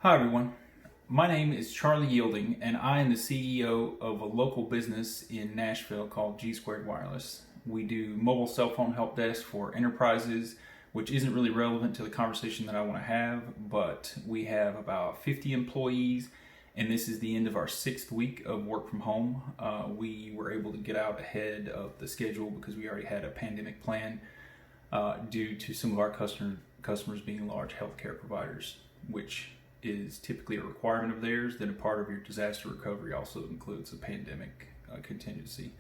Hi everyone, my name is Charlie Yielding and I am the CEO of a local business in Nashville called G Squared Wireless. We do mobile cell phone help desk for enterprises, which isn't really relevant to the conversation that I want to have, but we have about 50 employees and this is the end of our 6th week of work from home. We were able to get out ahead of the schedule because we already had a pandemic plan due to some of our customers being large healthcare providers, which is typically a requirement of theirs. Then a part of your disaster recovery also includes a pandemic contingency.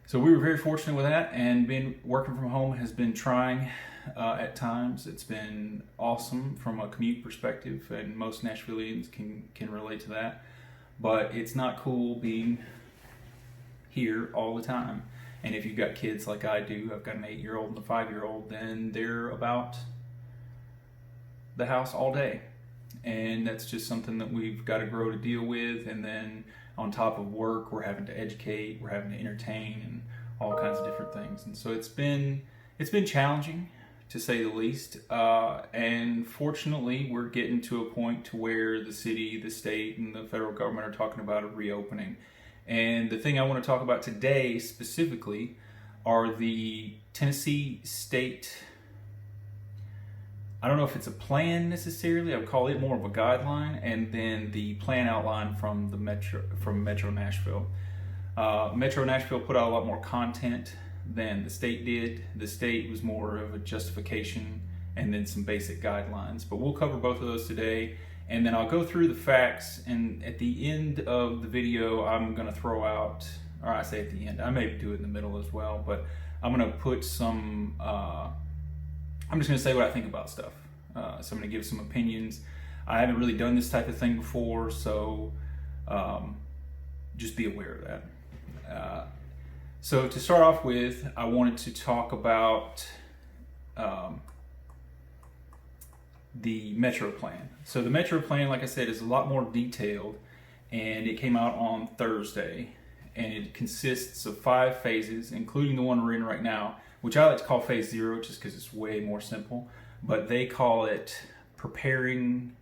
So we were very fortunate with that, and being working from home has been trying at times. It's been awesome from a commute perspective, and most Nashvilleians can relate to that. But it's not cool being here all the time. And if you've got kids like I do, I've got an 8-year-old and a 5-year-old, then they're about the house all day. And that's just something that we've got to grow to deal with. And then on top of work, we're having to educate, we're having to entertain, and all kinds of different things. And so it's been challenging, to say the least. And fortunately, we're getting to a point to where the city, the state, and the federal government are talking about a reopening. And the thing I want to talk about today specifically are the Tennessee state. I don't know if it's a plan necessarily. I would call it more of a guideline, and then the plan outline from Metro Nashville. Metro Nashville put out a lot more content than the state did. The state was more of a justification and then some basic guidelines. But we'll cover both of those today, and then I'll go through the facts. And at the end of the video, I'm going to throw out, or I say at the end, I may do it in the middle as well, but I'm going to put some. I'm just going to say what I think about stuff. So I'm going to give some opinions. I haven't really done this type of thing before, so just be aware of that. So to start off with, I wanted to talk about the Metro plan. So the Metro plan, like I said, is a lot more detailed, and it came out on Thursday, and it consists of 5 phases, including the one we're in right now, which I like to call phase 0 just because it's way more simple, but they call it preparing,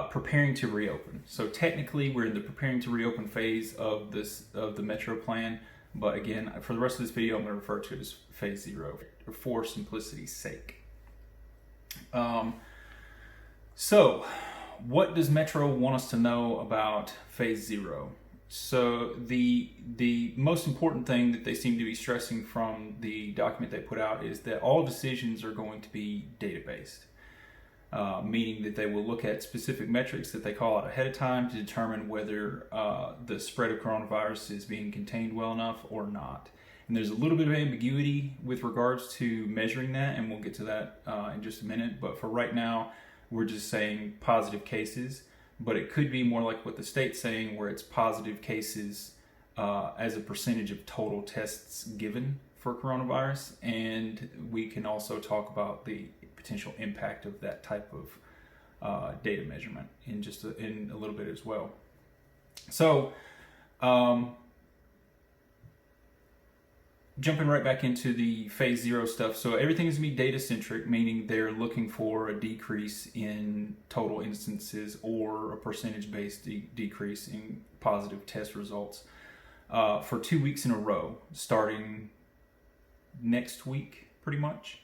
preparing to reopen. So technically we're in the preparing to reopen phase of the Metro plan, but again, for the rest of this video, I'm going to refer to it as phase 0 for simplicity's sake. So what does Metro want us to know about phase 0? So the most important thing that they seem to be stressing from the document they put out is that all decisions are going to be data-based, meaning that they will look at specific metrics that they call out ahead of time to determine whether the spread of coronavirus is being contained well enough or not. And there's a little bit of ambiguity with regards to measuring that, and we'll get to that in just a minute. But for right now, we're just saying positive cases. But it could be more like what the state's saying, where it's positive cases as a percentage of total tests given for coronavirus. And we can also talk about the potential impact of that type of data measurement in a little bit as well. So jumping right back into the phase 0 stuff. So everything is going to be data centric, meaning they're looking for a decrease in total instances or a percentage based decrease in positive test results for 2 weeks in a row, starting next week, pretty much.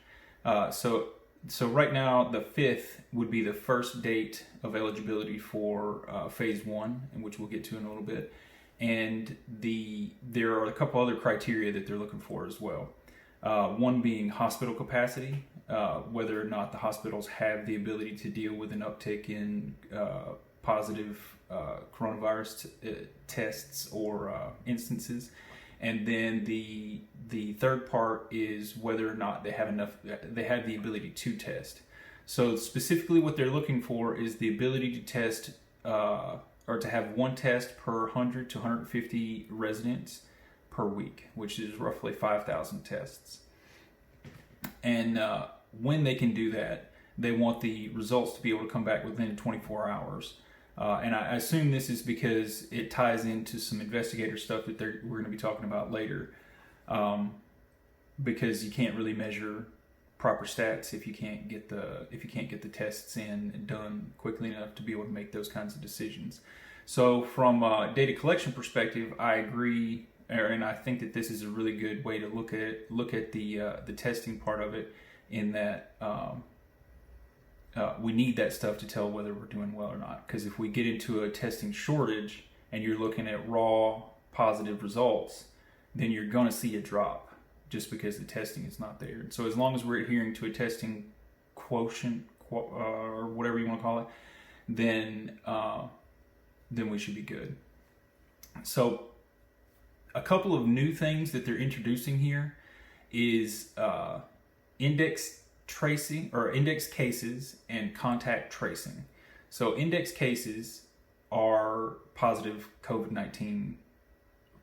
So right now, the 5th would be the first date of eligibility for phase 1, in which we'll get to in a little bit. And there are a couple other criteria that they're looking for as well. One being hospital capacity, whether or not the hospitals have the ability to deal with an uptick in positive coronavirus tests or instances. And then the third part is whether or not they have the ability to test. So specifically what they're looking for is the ability to test or to have 1 test per 100 to 150 residents per week, which is roughly 5,000 tests. And when they can do that, they want the results to be able to come back within 24 hours. And I assume this is because it ties into some investigator stuff that we're going to be talking about later, because you can't really measure proper stats if you can't get the tests in and done quickly enough to be able to make those kinds of decisions. So from a data collection perspective, I agree, and I think that this is a really good way to look at the testing part of it, in that we need that stuff to tell whether we're doing well or not. Because if we get into a testing shortage and you're looking at raw positive results, then you're going to see a drop just because the testing is not there. So as long as we're adhering to a testing quotient, or whatever you want to call it, then we should be good. So a couple of new things that they're introducing here is index tracing, or index cases, and contact tracing. So index cases are positive COVID-19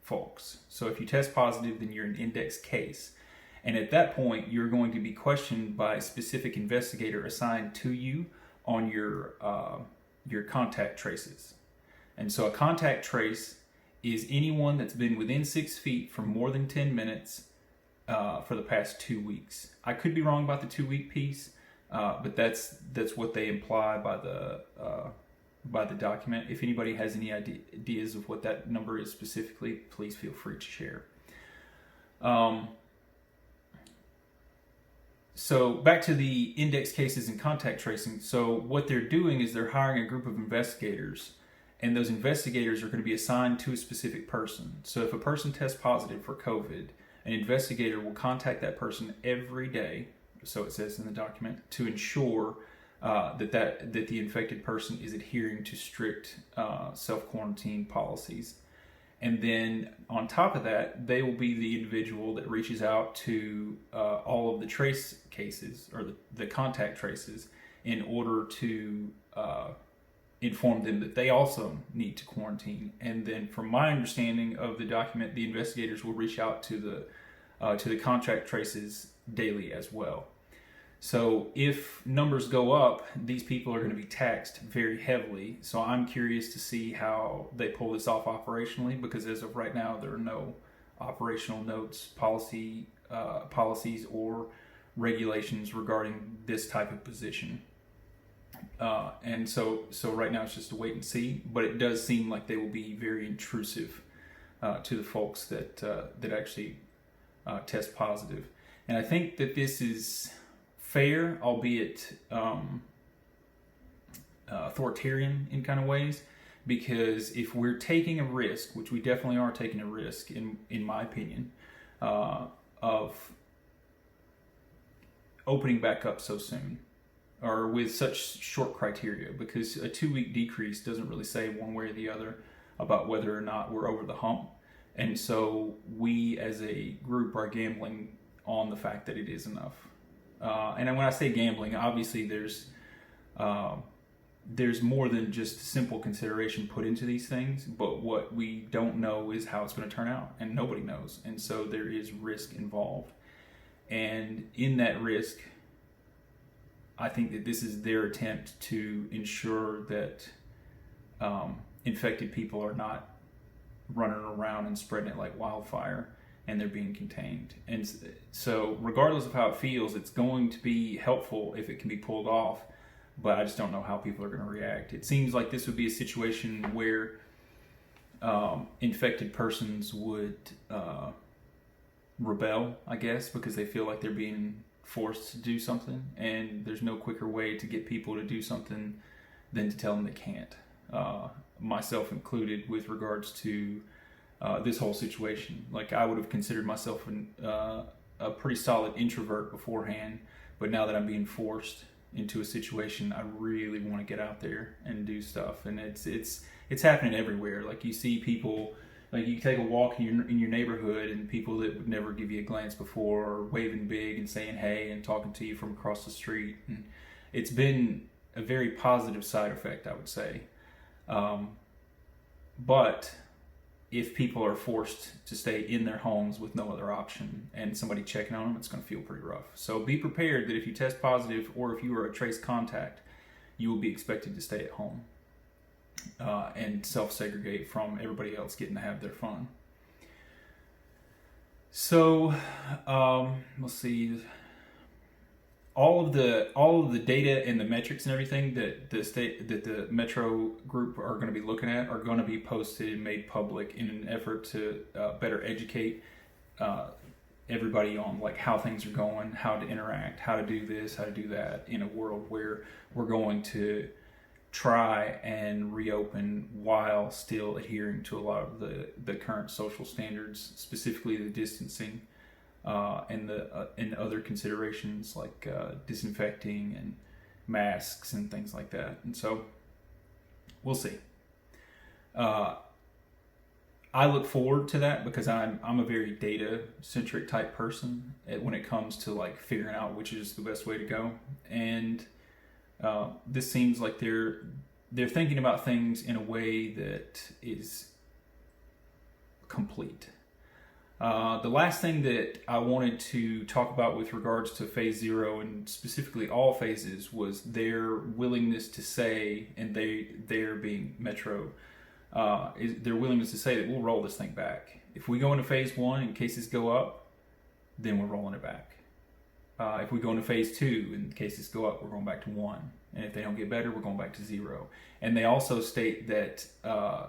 folks. So if you test positive, then you're an index case. And at that point, you're going to be questioned by a specific investigator assigned to you on your contact traces. And so a contact trace is anyone that's been within 6 feet for more than 10 minutes for the past 2 weeks. I could be wrong about the 2-week piece, but that's what they imply by the document. If anybody has any ideas of what that number is specifically, please feel free to share. So back to the index cases and contact tracing. So what they're doing is they're hiring a group of investigators, and those investigators are going to be assigned to a specific person. So if a person tests positive for COVID, an investigator will contact that person every day, so it says in the document, to ensure that the infected person is adhering to strict self-quarantine policies. And then on top of that, they will be the individual that reaches out to all of the trace cases, or the contact traces, in order to inform them that they also need to quarantine. And then from my understanding of the document, the investigators will reach out to the contact traces daily as well. So if numbers go up, these people are going to be taxed very heavily. So I'm curious to see how they pull this off operationally, because as of right now, there are no operational notes, policies, or regulations regarding this type of position. And so right now it's just a wait and see, but it does seem like they will be very intrusive to the folks that actually test positive. And I think that this is fair, albeit authoritarian in kind of ways, because if we're taking a risk, which we definitely are taking a risk in my opinion, of opening back up so soon, or with such short criteria, because a 2-week decrease doesn't really say one way or the other about whether or not we're over the hump. And so we as a group are gambling on the fact that it is enough. And when I say gambling, obviously there's more than just simple consideration put into these things, but what we don't know is how it's going to turn out, and nobody knows. And so there is risk involved. And in that risk, I think that this is their attempt to ensure that infected people are not running around and spreading it like wildfire, and they're being contained. And so regardless of how it feels, it's going to be helpful if it can be pulled off, but I just don't know how people are going to react. It seems like this would be a situation where infected persons would rebel, I guess, because they feel like they're being forced to do something, and there's no quicker way to get people to do something than to tell them they can't, myself included, with regards to this whole situation. Like, I would have considered myself a pretty solid introvert beforehand, but now that I'm being forced into a situation, I really want to get out there and do stuff. And it's happening everywhere. Like, you see people, like, you take a walk in your neighborhood, and people that would never give you a glance before are waving big and saying hey and talking to you from across the street. And it's been a very positive side effect, I would say. But if people are forced to stay in their homes with no other option and somebody checking on them, it's going to feel pretty rough. So be prepared that if you test positive, or if you are a trace contact, you will be expected to stay at home and self-segregate from everybody else getting to have their fun. So let's see. all of the data and the metrics and everything that the Metro group are going to be looking at are going to be posted and made public in an effort to better educate everybody on like how things are going, how to interact, how to do this, how to do that in a world where we're going to try and reopen while still adhering to a lot of the current social standards, specifically the distancing and other considerations like disinfecting and masks and things like that. And so we'll see. I look forward to that because I'm a very data centric type person when it comes to like figuring out which is the best way to go. And this seems like they're thinking about things in a way that is complete. The last thing that I wanted to talk about with regards to phase 0 and specifically all phases was their willingness to say, and they're being Metro, is their willingness to say that we'll roll this thing back. If we go into phase 1 and cases go up, then we're rolling it back. If we go into phase 2 and cases go up, we're going back to 1. And if they don't get better, we're going back to 0. And they also state that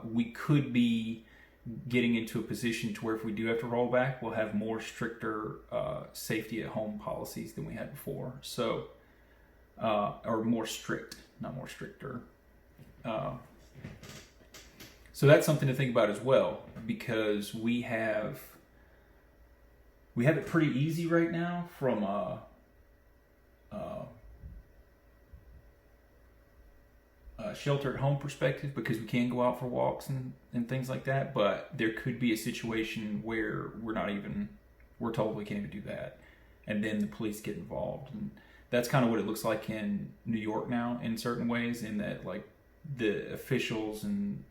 we could be getting into a position to where if we do have to roll back, we'll have more stricter safety at home policies than we had before. So, or more strict, not more stricter. So that's something to think about as well, because we have it pretty easy right now from a shelter at home perspective, because we can go out for walks and things like that, but there could be a situation where we're told we can't even do that, and then the police get involved. And that's kind of what it looks like in New York now in certain ways, in that like the officials and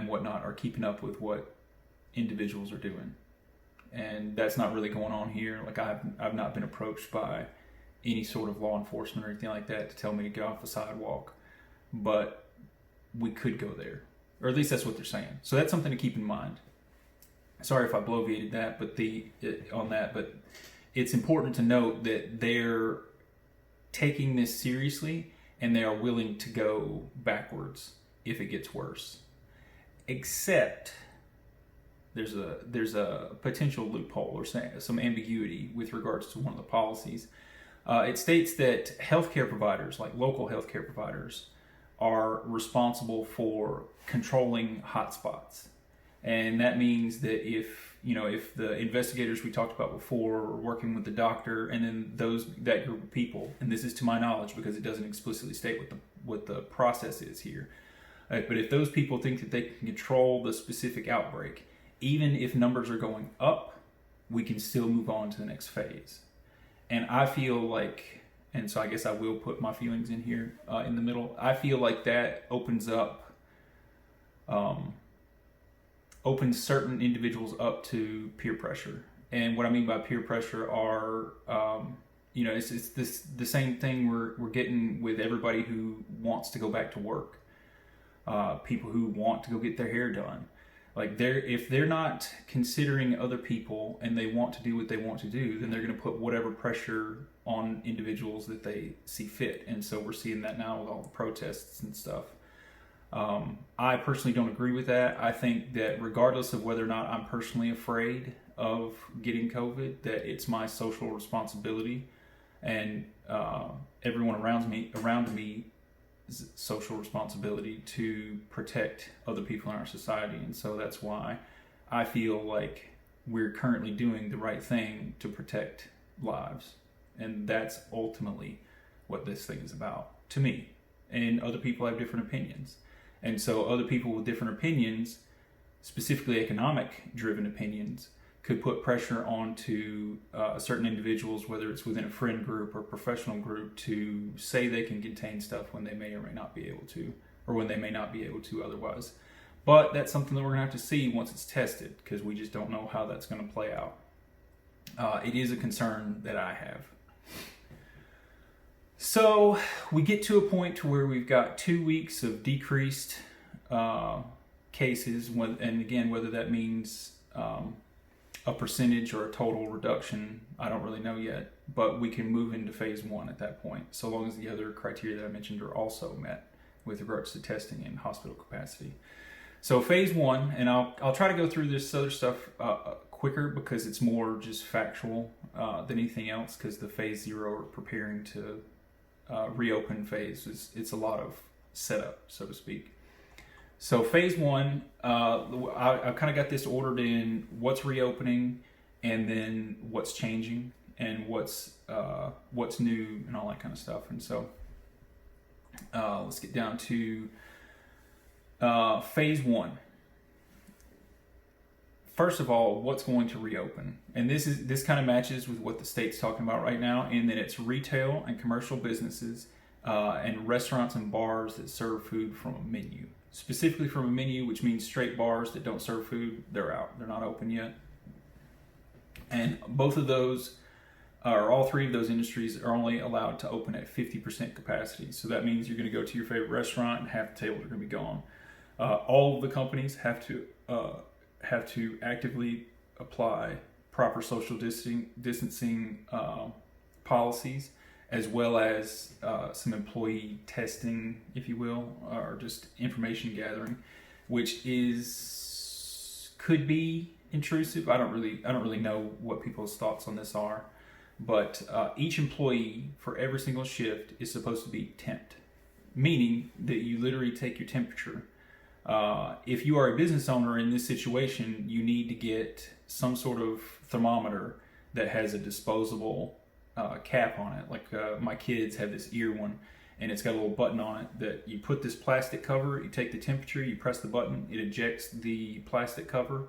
whatnot are keeping up with what individuals are doing, and that's not really going on here. Like I've not been approached by any sort of law enforcement or anything like that to tell me to get off the sidewalk, but we could go there, or at least that's what they're saying. So that's something to keep in mind. Sorry if I bloviated that, but but it's important to note that they're taking this seriously and they are willing to go backwards if it gets worse. Except there's a potential loophole or some ambiguity with regards to one of the policies. It states that healthcare providers, like local healthcare providers, are responsible for controlling hotspots. And that means that if the investigators we talked about before are working with the doctor, and then that group of people, and this is to my knowledge because it doesn't explicitly state what the process is here, but if those people think that they can control the specific outbreak, even if numbers are going up, we can still move on to the next phase. And I feel like, and so I guess I will put my feelings in here in the middle. I feel like that opens certain individuals up to peer pressure. And what I mean by peer pressure are, it's the same thing we're getting with everybody who wants to go back to work. People who want to go get their hair done. Like if they're not considering other people and they want to do what they want to do, then they're going to put whatever pressure on individuals that they see fit. And so we're seeing that now with all the protests and stuff. I personally don't agree with that. I think that regardless of whether or not I'm personally afraid of getting COVID, that it's my social responsibility and everyone around me social responsibility to protect other people in our society. And so that's why I feel like we're currently doing the right thing to protect lives. And that's ultimately what this thing is about to me. And other people have different opinions. And so other people with different opinions, specifically economic driven opinions, could put pressure onto certain individuals, whether it's within a friend group or professional group, to say they can contain stuff when they may or may not be able to, or when they may not be able to otherwise. But that's something that we're going to have to see once it's tested, because we just don't know how that's going to play out. It is a concern that I have. So we get to a point to where we've got 2 weeks of decreased cases, and again, whether that means a percentage or a total reduction, I don't really know yet, but we can move into phase 1 at that point, so long as the other criteria that I mentioned are also met with regards to testing and hospital capacity. So phase 1, and I'll try to go through this other stuff quicker because it's more just factual than anything else, because the phase 0 or preparing to reopen phase it's a lot of setup, so to speak. So phase 1, I kind of got this ordered in what's reopening, and then what's changing, and what's new, and all that kind of stuff. And so let's get down to phase 1. First of all, what's going to reopen? And this kind of matches with what the state's talking about right now, in that it's retail and commercial businesses and restaurants and bars that serve food from a menu. Specifically from a menu, which means straight bars that don't serve food, they're out. They're not open yet. And both of those, or all three of those industries, are only allowed to open at 50% capacity. So that means you're going to go to your favorite restaurant and half the tables are going to be gone. All of the companies have to actively apply proper social distancing policies, as well as some employee testing, if you will, or just information gathering, which could be intrusive. I don't really know what people's thoughts on this are, but each employee for every single shift is supposed to be temped, meaning that you literally take your temperature. If you are a business owner in this situation, you need to get some sort of thermometer that has a disposable cap on it. Like my kids have this ear one, and it's got a little button on it that you put this plastic cover, you take the temperature, you press the button, it ejects the plastic cover,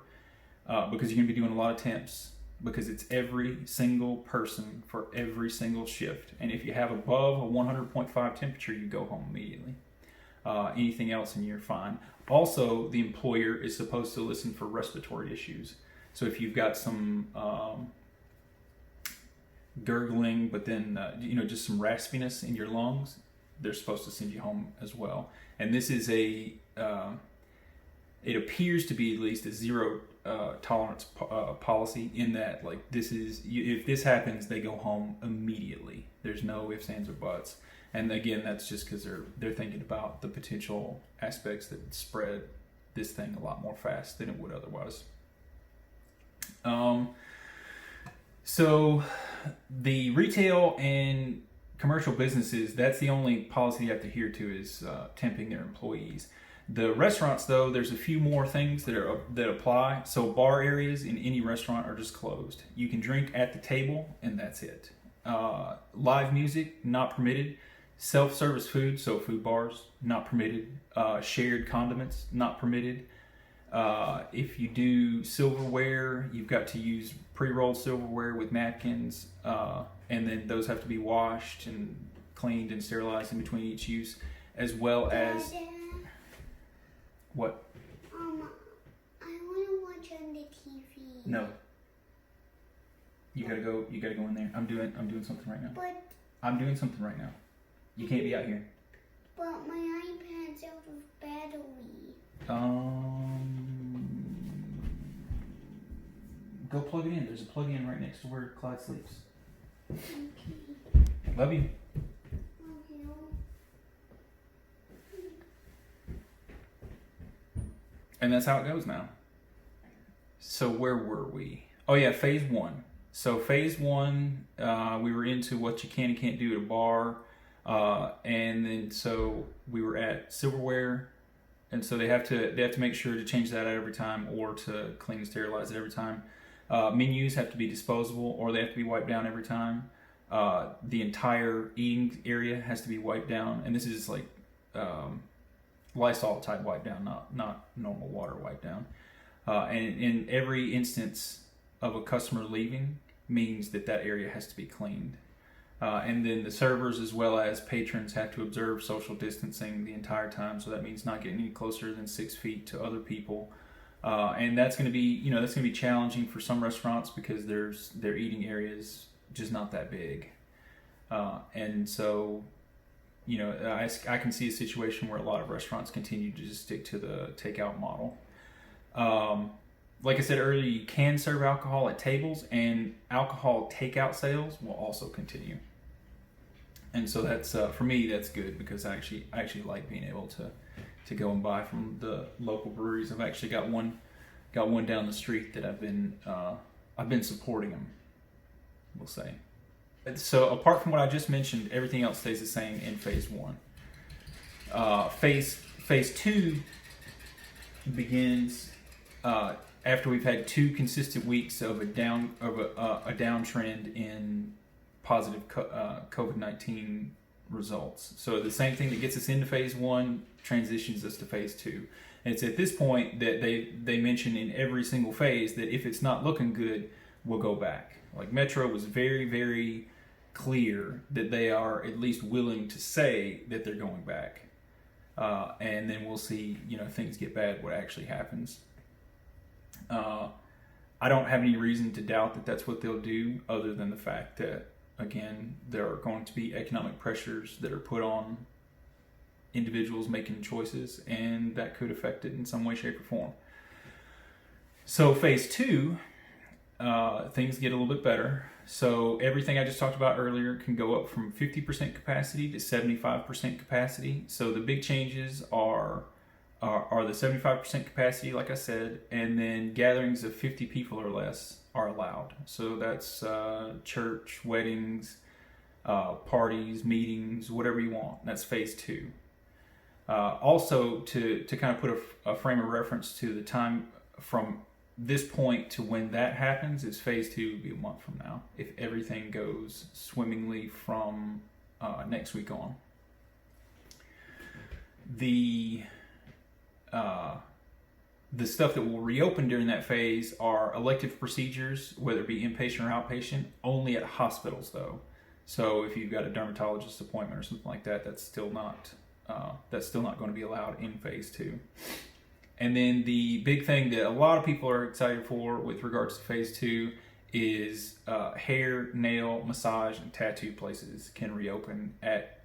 because you're going to be doing a lot of temps, because it's every single person for every single shift. And if you have above a 100.5 temperature, you go home immediately. Anything else and you're fine. Also, the employer is supposed to listen for respiratory issues. So if you've got some gurgling, but then just some raspiness in your lungs, they're supposed to send you home as well. And this is it appears to be at least a zero tolerance policy, in that, like, if this happens, they go home immediately. There's no ifs, ands, or buts. And again, that's just because they're thinking about the potential aspects that spread this thing a lot more fast than it would otherwise. So the retail and commercial businesses, that's the only policy you have to adhere to, is temping their employees. The restaurants, though, there's a few more things that apply. So bar areas in any restaurant are just closed. You can drink at the table, and that's it. Live music, not permitted. Self-service food, so food bars, not permitted. Shared condiments, not permitted. If you do silverware, you've got to use pre-rolled silverware with napkins, and then those have to be washed and cleaned and sterilized in between each use, as well as... What? I want to watch on the TV. No. You gotta go in there. I'm doing something right now. But I'm doing something right now. You can't be out here. But my iPad's out of battery. Go plug it in. There's a plug in right next to where Clyde sleeps. Okay. Love you. Okay. And that's how it goes now. So where were we? Oh yeah, phase 1. So phase 1, we were into what you can and can't do at a bar. And then so we were at silverware, and so they have to make sure to change that out every time, or to clean and sterilize it every time. Menus have to be disposable, or they have to be wiped down every time. The entire eating area has to be wiped down, and this is like Lysol type wipe down, not normal water wipe down. And in every instance of a customer leaving means that area has to be cleaned. And then the servers as well as patrons have to observe social distancing the entire time. So that means not getting any closer than 6 feet to other people. And that's going to be challenging for some restaurants, because their eating areas just not that big. And so, I can see a situation where a lot of restaurants continue to just stick to the takeout model. like I said earlier, you can serve alcohol at tables, and alcohol takeout sales will also continue. And so that's for me, that's good because I actually like being able to go and buy from the local breweries. I've actually got one down the street that I've been supporting them, we'll say. So apart from what I just mentioned, everything else stays the same in phase one. Phase two begins after we've had 2 consistent weeks of a downtrend in positive COVID-19 results. So the same thing that gets us into phase one transitions us to phase two. And it's at this point that they mention in every single phase that if it's not looking good, we'll go back. Like Metro was very, very clear that they are at least willing to say that they're going back. And then we'll see, if things get bad, what actually happens. I don't have any reason to doubt that that's what they'll do, other than the fact that, again, there are going to be economic pressures that are put on individuals making choices, and that could affect it in some way, shape, or form. So phase two, things get a little bit better. So everything I just talked about earlier can go up from 50% capacity to 75% capacity. So the big changes are the 75% capacity, like I said, and then gatherings of 50 people or less are allowed. So that's church, weddings, parties, meetings, whatever you want. That's phase two. Also, to kind of put a frame of reference to the time from this point to when that happens, is phase two would be a month from now, if everything goes swimmingly from next week on. The stuff that will reopen during that phase are elective procedures, whether it be inpatient or outpatient, only at hospitals though. So if you've got a dermatologist appointment or something like that, that's still not going to be allowed in phase two. And then the big thing that a lot of people are excited for with regards to phase two is hair, nail, massage, and tattoo places can reopen at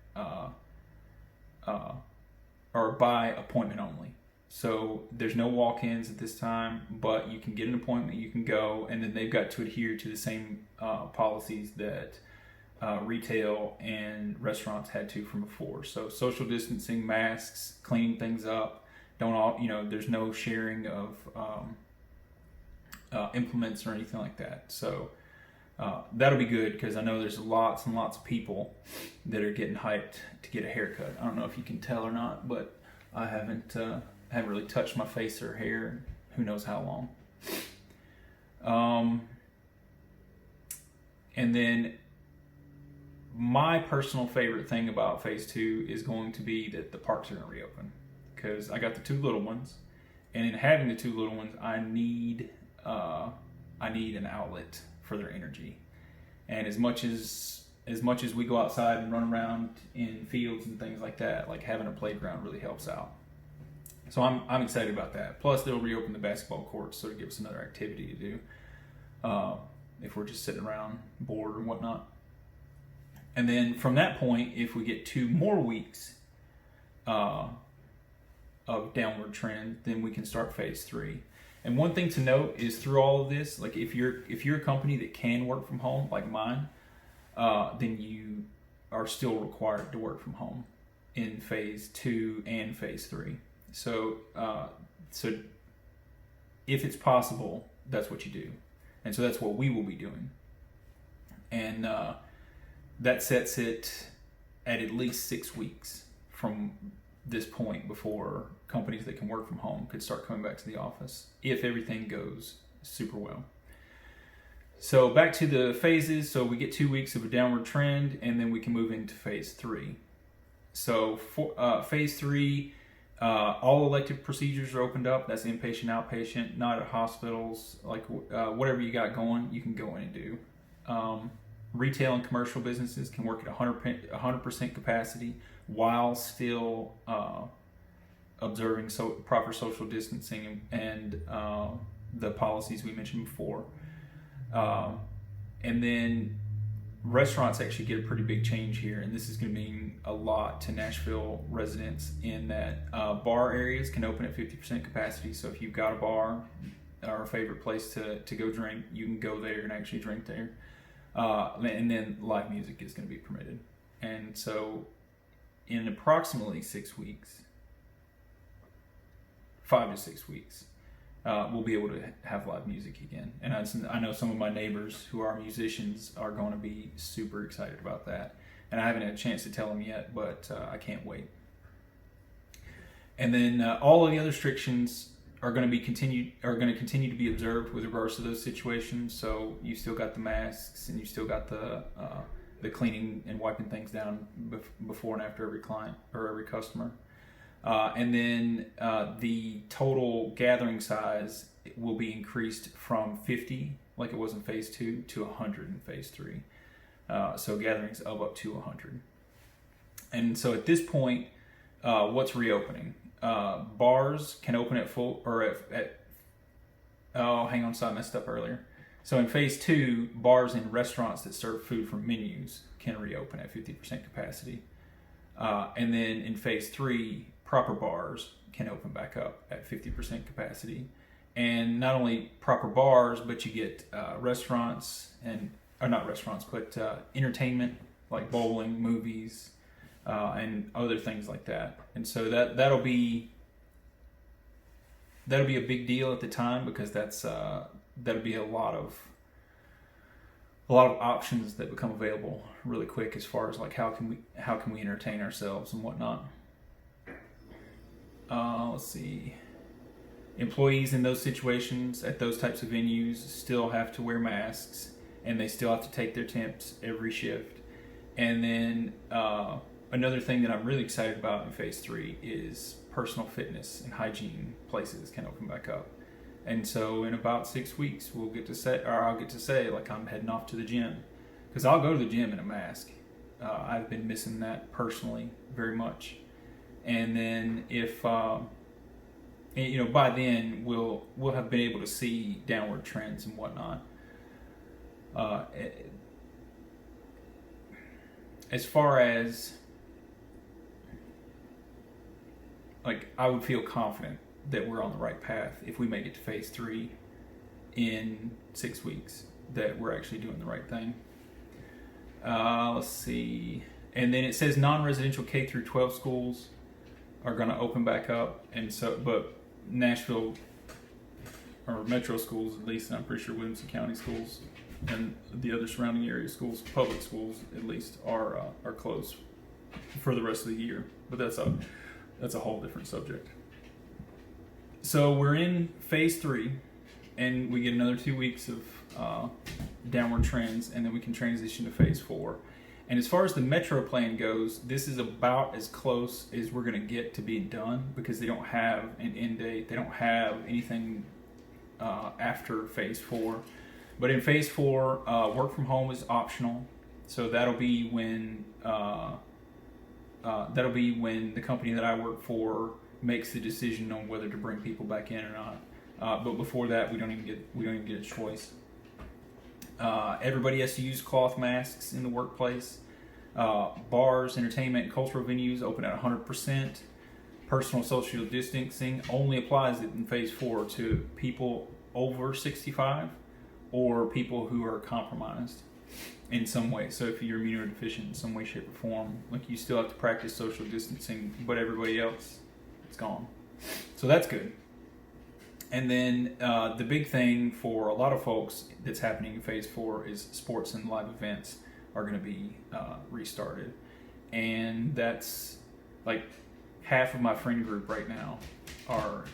or by appointment only. So there's no walk-ins at this time, but you can get an appointment, you can go, and then they've got to adhere to the same policies that retail and restaurants had to from before. So social distancing, masks, cleaning things up. There's no sharing of implements or anything like that. So that'll be good because I know there's lots and lots of people that are getting hyped to get a haircut. I don't know if you can tell or not, but I haven't really touched my face or hair in who knows how long. And then my personal favorite thing about phase two is going to be that the parks are going to reopen, because I got the 2 little ones, and in having the 2 little ones, I need an outlet for their energy. And as much as we go outside and run around in fields and things like that, like having a playground really helps out. So I'm excited about that. Plus, they'll reopen the basketball courts, so to give us another activity to do if we're just sitting around bored or whatnot. And then from that point, if we get 2 more weeks of downward trend, then we can start phase 3. And one thing to note is through all of this, like if you're a company that can work from home, like mine, then you are still required to work from home in phase 2 and phase 3. So if it's possible, that's what you do. And so that's what we will be doing. And that sets it at least 6 weeks from this point before companies that can work from home could start coming back to the office if everything goes super well. So back to the phases. So we get 2 weeks of a downward trend, and then we can move into phase 3. So for phase 3, all elective procedures are opened up. That's inpatient, outpatient, not at hospitals. Like whatever you got going, you can go in and do. Retail and commercial businesses can work at 100% capacity while still observing proper social distancing and the policies we mentioned before. And then restaurants actually get a pretty big change here, and this is going to mean a lot to Nashville residents in that bar areas can open at 50% capacity. So if you've got a bar, our favorite place to go drink, you can go there and actually drink there. And then live music is going to be permitted. And so in approximately 6 weeks, 5 to 6 weeks, we'll be able to have live music again. And I know some of my neighbors who are musicians are going to be super excited about that. And I haven't had a chance to tell them yet, but I can't wait. And then all of the other restrictions are going to continue to be observed with regards to those situations. So you still got the masks, and you still got the cleaning and wiping things down before and after every client or every customer. And then the total gathering size will be increased from 50, like it was in phase 2, to 100 in phase 3. So gatherings of up to 100. And so at this point, what's reopening? Bars can open at full, or oh, hang on, so I messed up earlier. So in phase 2, bars and restaurants that serve food from menus can reopen at 50% capacity. And then in phase 3, proper bars can open back up at 50% capacity. And not only proper bars, but you get restaurants or not restaurants, but entertainment like bowling, movies, and other things like that. And so that'll be a big deal at the time, because that'll be a lot of options that become available really quick as far as like how can we entertain ourselves and whatnot. Let's see. Employees in those situations at those types of venues still have to wear masks, and they still have to take their temps every shift. And then another thing that I'm really excited about in phase 3 is personal fitness and hygiene places can open back up. And so in about 6 weeks, I'll get to say like I'm heading off to the gym, because I'll go to the gym in a mask. I've been missing that personally very much. And then if by then we'll have been able to see downward trends and whatnot. As far as like, I would feel confident that we're on the right path if we make it to phase 3 in 6 weeks, that we're actually doing the right thing. Let's see. And then it says non-residential K through 12 schools are going to open back up, but Nashville or Metro schools, at least, and I'm pretty sure Williamson County schools and the other surrounding area schools, public schools at least, are closed for the rest of the year. But that's a whole different subject. So we're in phase 3, and we get another 2 weeks of downward trends, and then we can transition to phase 4. And as far as the Metro plan goes, this is about as close as we're going to get to being done, because they don't have an end date. They don't have anything after phase 4. But in phase 4, work from home is optional. So that'll be when the company that I work for makes the decision on whether to bring people back in or not. But before that, we don't even get a choice. Everybody has to use cloth masks in the workplace. Bars, entertainment, and cultural venues open at 100%. Personal social distancing only applies in phase 4 to people over 65 or people who are compromised in some way. So if you're immunodeficient in some way, shape, or form, like, you still have to practice social distancing, but everybody else, it's gone. So that's good. And then the big thing for a lot of folks that's happening in phase 4 is sports and live events are going to be restarted. And that's like half of my friend group right now are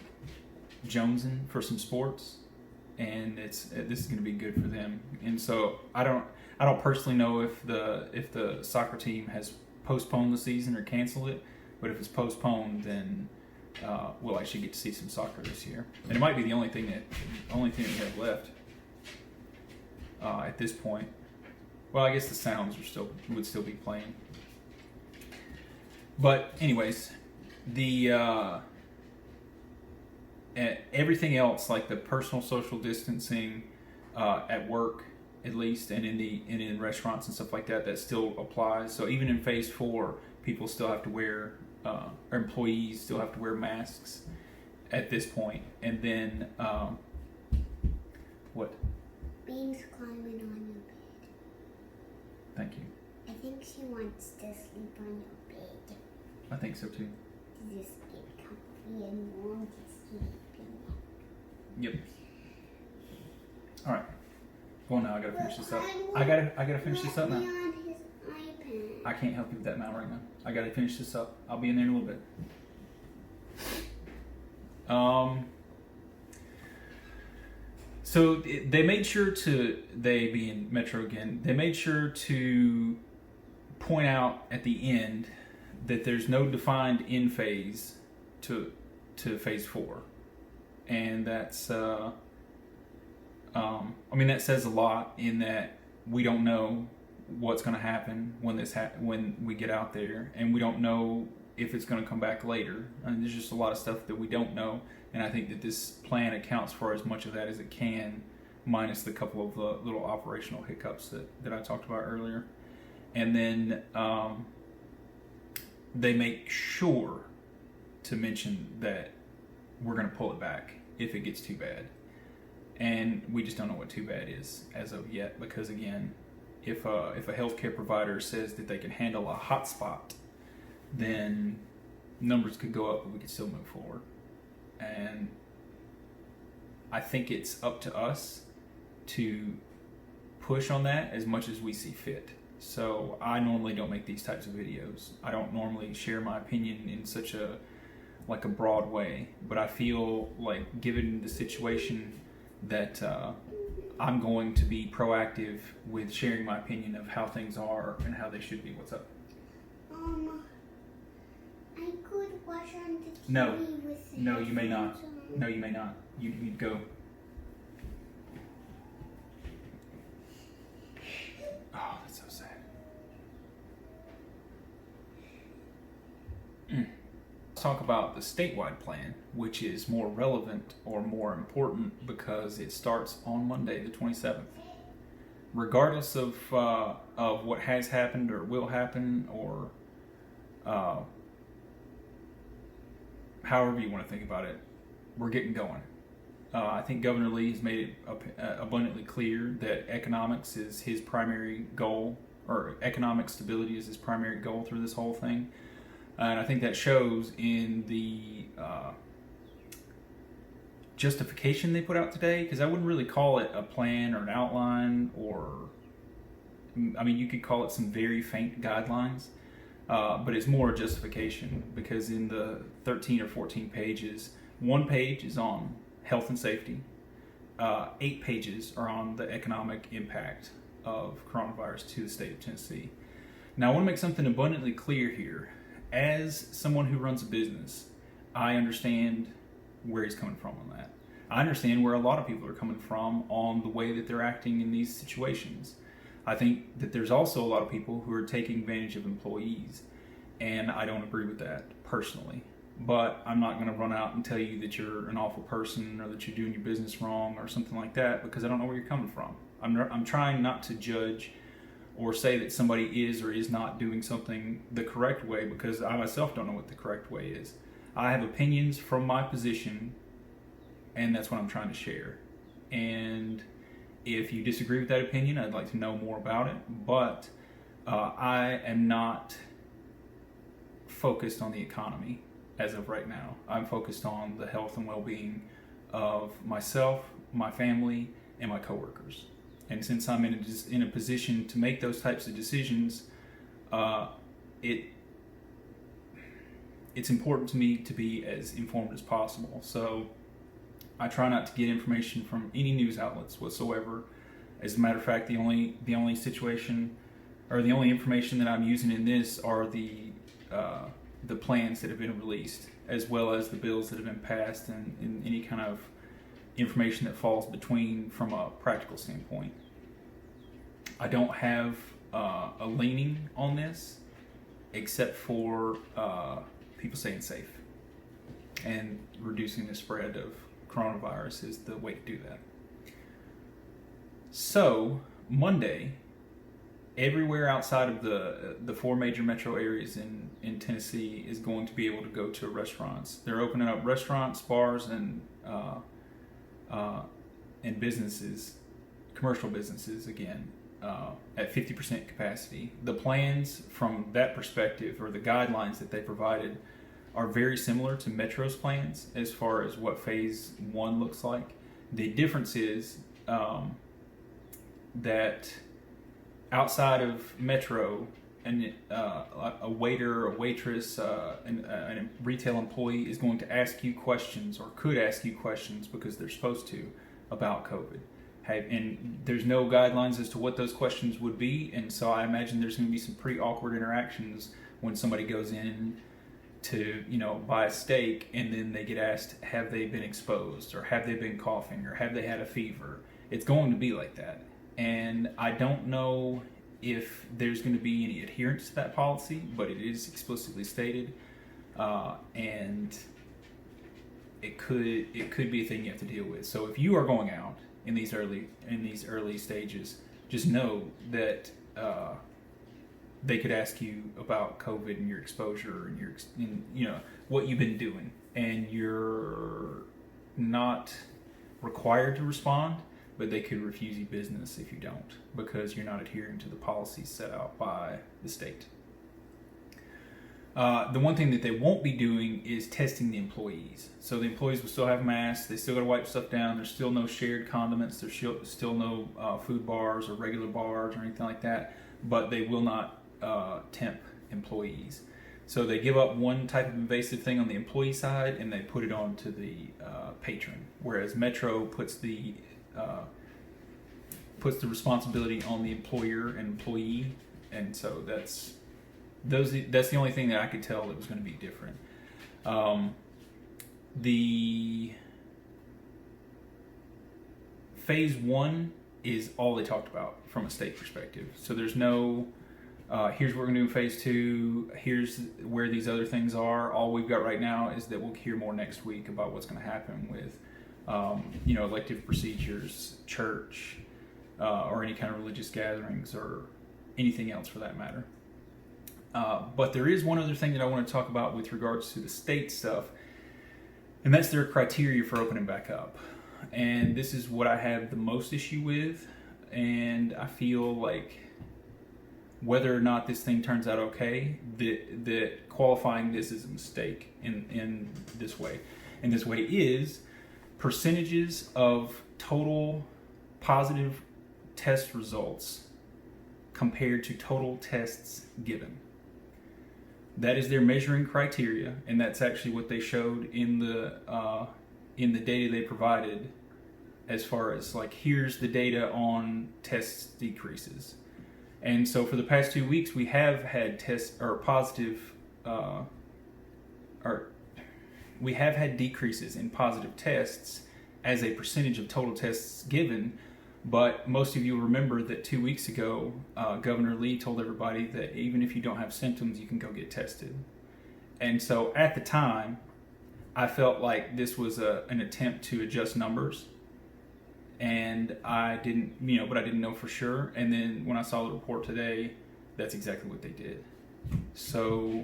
jonesing for some sports, and this is going to be good for them. And so I don't personally know if the soccer team has postponed the season or canceled it, but if it's postponed, then we'll actually get to see some soccer this year, and it might be the only thing that we have left at this point. Well, I guess the Sounds would still be playing, but anyways, the everything else, like the personal social distancing at work, at least, and in restaurants and stuff like that, that still applies. So even in phase 4, people still have to wear. Or employees still have to wear masks at this point. And then What? Beans climbing on your bed. Thank you. I think she wants to sleep on your bed. I think so too. To just get comfy and warm to sleep in. Yep. All right. Well, now I gotta finish this up. I gotta finish this up now. on his iPad. I can't help you with that now right now. I gotta finish this up. I'll be in there in a little bit. So they made sure to, they being Metro again, they made sure to point out at the end that there's no defined end phase to phase 4. And that's, I mean, that says a lot in that we don't know what's going to happen when when we get out there, and we don't know if it's going to come back later. I mean, there's just a lot of stuff that we don't know, and I think that this plan accounts for as much of that as it can, minus the couple of little operational hiccups that I talked about earlier. And then they make sure to mention that we're going to pull it back if it gets too bad. And we just don't know what too bad is as of yet, because again, if a healthcare provider says that they can handle a hotspot, then numbers could go up, but we could still move forward. And I think it's up to us to push on that as much as we see fit. So I normally don't make these types of videos. I don't normally share my opinion in such a broad way, but I feel like, given the situation, that I'm going to be proactive with sharing my opinion of how things are and how they should be. What's up? I could watch on the TV No. with the No, you may not. headphones on. No, you may not. You need to go. Oh, that's so sad. Let's talk about the statewide plan, which is more relevant or more important because it starts on Monday, the 27th. Regardless of what has happened or will happen, or however you want to think about it, we're getting going. I think Governor Lee has made it abundantly clear that economics is his primary goal, or economic stability is his primary goal through this whole thing. And I think that shows in the justification they put out today, because I wouldn't really call it a plan or an outline, or, I mean, you could call it some very faint guidelines, but it's more a justification, because in the 13 or 14 pages, 1 page is on health and safety, 8 pages are on the economic impact of coronavirus to the state of Tennessee. Now, I want to make something abundantly clear here. As someone who runs a business, I understand where he's coming from on that. I understand where a lot of people are coming from on the way that they're acting in these situations. I think that there's also a lot of people who are taking advantage of employees, and I don't agree with that personally. But I'm not going to run out and tell you that you're an awful person or that you're doing your business wrong or something like that, because I don't know where you're coming from. I'm trying not to judge or say that somebody is or is not doing something the correct way, because I myself don't know what the correct way is. I have opinions from my position, and that's what I'm trying to share. And if you disagree with that opinion, I'd like to know more about it. But I am not focused on the economy as of right now. I'm focused on the health and well-being of myself, my family, and my coworkers. And since I'm in a position to make those types of decisions, it's important to me to be as informed as possible. So I try not to get information from any news outlets whatsoever. As a matter of fact, the only situation, or the only information that I'm using in this, are the plans that have been released, as well as the bills that have been passed, and any kind of information that falls between from a practical standpoint. I don't have a leaning on this, except for people staying safe and reducing the spread of coronavirus is the way to do that. So Monday, everywhere outside of the 4 major metro areas in Tennessee is going to be able to go to restaurants. They're opening up restaurants, bars, and and businesses, commercial businesses again, at 50% capacity. The plans from that perspective, or the guidelines that they provided, are very similar to Metro's plans as far as what phase one looks like. The difference is that outside of Metro, and a waiter, a waitress, a retail employee is going to ask you questions, or could ask you questions because they're supposed to, about COVID. And there's no guidelines as to what those questions would be, and so I imagine there's going to be some pretty awkward interactions when somebody goes in to, buy a steak, and then they get asked, have they been exposed, or have they been coughing, or have they had a fever? It's going to be like that, and I don't know if there's going to be any adherence to that policy, but it is explicitly stated, and it could be a thing you have to deal with. So if you are going out in these early stages, just know that they could ask you about COVID and your exposure and what you've been doing, and you're not required to respond, but they could refuse you business if you don't, because you're not adhering to the policies set out by the state. The one thing that they won't be doing is testing the employees. So the employees will still have masks. They still got to wipe stuff down. There's still no shared condiments. There's still no food bars or regular bars or anything like that. But they will not temp employees. So they give up one type of invasive thing on the employee side, and they put it on to the patron. Whereas Metro puts the responsibility on the employer and employee, and so that's the only thing that I could tell that was going to be different. The phase one is all they talked about from a state perspective. So there's no here's what we're going to do in phase two, here's where these other things are. All we've got right now is that we'll hear more next week about what's going to happen with elective procedures, church, or any kind of religious gatherings, or anything else for that matter. But there is one other thing that I want to talk about with regards to the state stuff, and that's their criteria for opening back up. And this is what I have the most issue with, and I feel like whether or not this thing turns out okay, that qualifying this as a mistake in this way. And this way is percentages of total positive test results compared to total tests given. That is their measuring criteria, and that's actually what they showed in the data they provided, as far as like, here's the data on test decreases. And so for the past 2 weeks, we have had we have had decreases in positive tests as a percentage of total tests given. But most of you remember that 2 weeks ago, Governor Lee told everybody that even if you don't have symptoms, you can go get tested. And so at the time, I felt like this was an attempt to adjust numbers. And I didn't, but I didn't know for sure. And then when I saw the report today, that's exactly what they did. So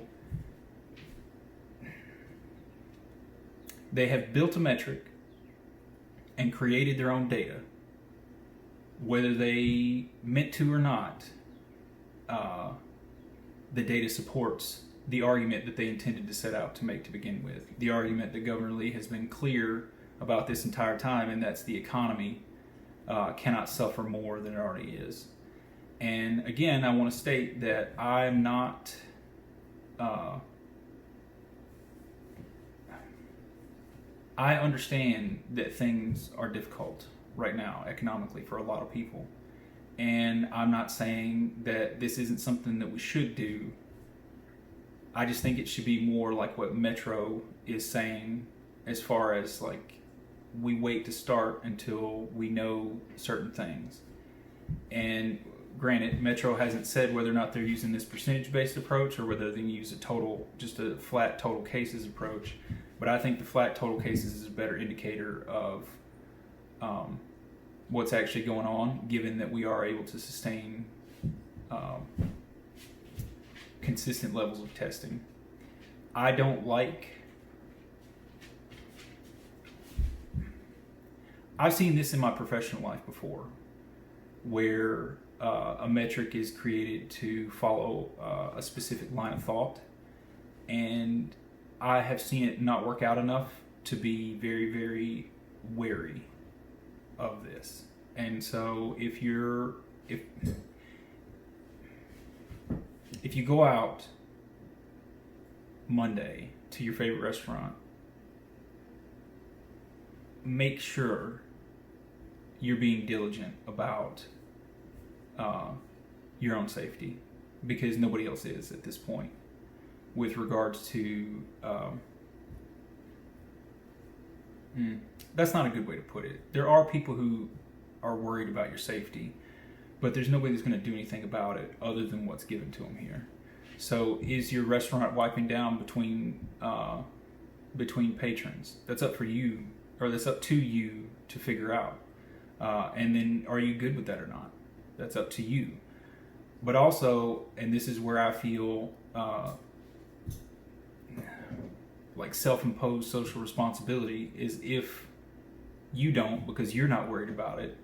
they have built a metric and created their own data. Whether they meant to or not, the data supports the argument that they intended to set out to make to begin with. The argument that Governor Lee has been clear about this entire time, and that's the economy cannot suffer more than it already is. And again, I want to state that I'm not I understand that things are difficult right now economically for a lot of people, and I'm not saying that this isn't something that we should do. I just think it should be more like what Metro is saying, as far as like, we wait to start until we know certain things. And granted, Metro hasn't said whether or not they're using this percentage-based approach or whether they use just a flat total cases approach. But I think the flat total cases is a better indicator of what's actually going on, given that we are able to sustain consistent levels of testing. I don't like I've seen this in my professional life before, where a metric is created to follow a specific line of thought, and I have seen it not work out enough to be very, very wary of this. And so if you go out Monday to your favorite restaurant, make sure you're being diligent about your own safety, because nobody else is at this point with regards to that's not a good way to put it. There are people who are worried about your safety, but there's nobody that's going to do anything about it other than what's given to them here. So is your restaurant wiping down between patrons? That's up for you, or that's up to you to figure out. And then are you good with that or not? That's up to you. But also, and this is where I feel like self-imposed social responsibility, is if you don't, because you're not worried about it,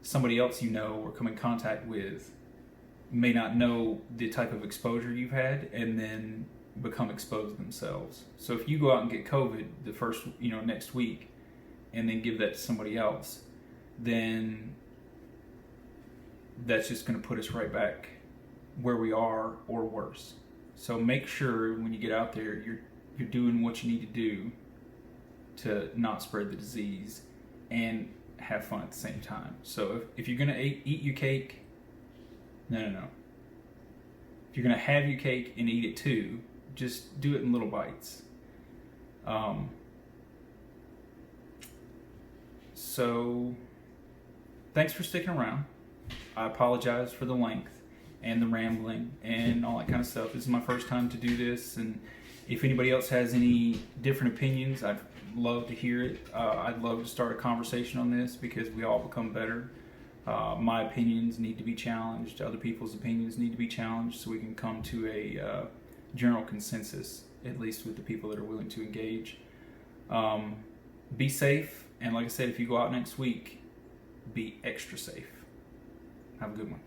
somebody else you know or come in contact with may not know the type of exposure you've had and then become exposed themselves. So if you go out and get COVID the first, next week, and then give that to somebody else, then that's just going to put us right back where we are or worse. So make sure when you get out there, you're doing what you need to do to not spread the disease and have fun at the same time. So if you're going to eat your cake, no. If you're going to have your cake and eat it too, just do it in little bites. So thanks for sticking around. I apologize for the length and the rambling and all that kind of stuff. This is my first time to do this, and if anybody else has any different opinions, I'd love to hear it. I'd love to start a conversation on this, because we all become better. My opinions need to be challenged. Other people's opinions need to be challenged, so we can come to a general consensus, at least with the people that are willing to engage. Be safe, and like I said, if you go out next week, be extra safe. Have a good one.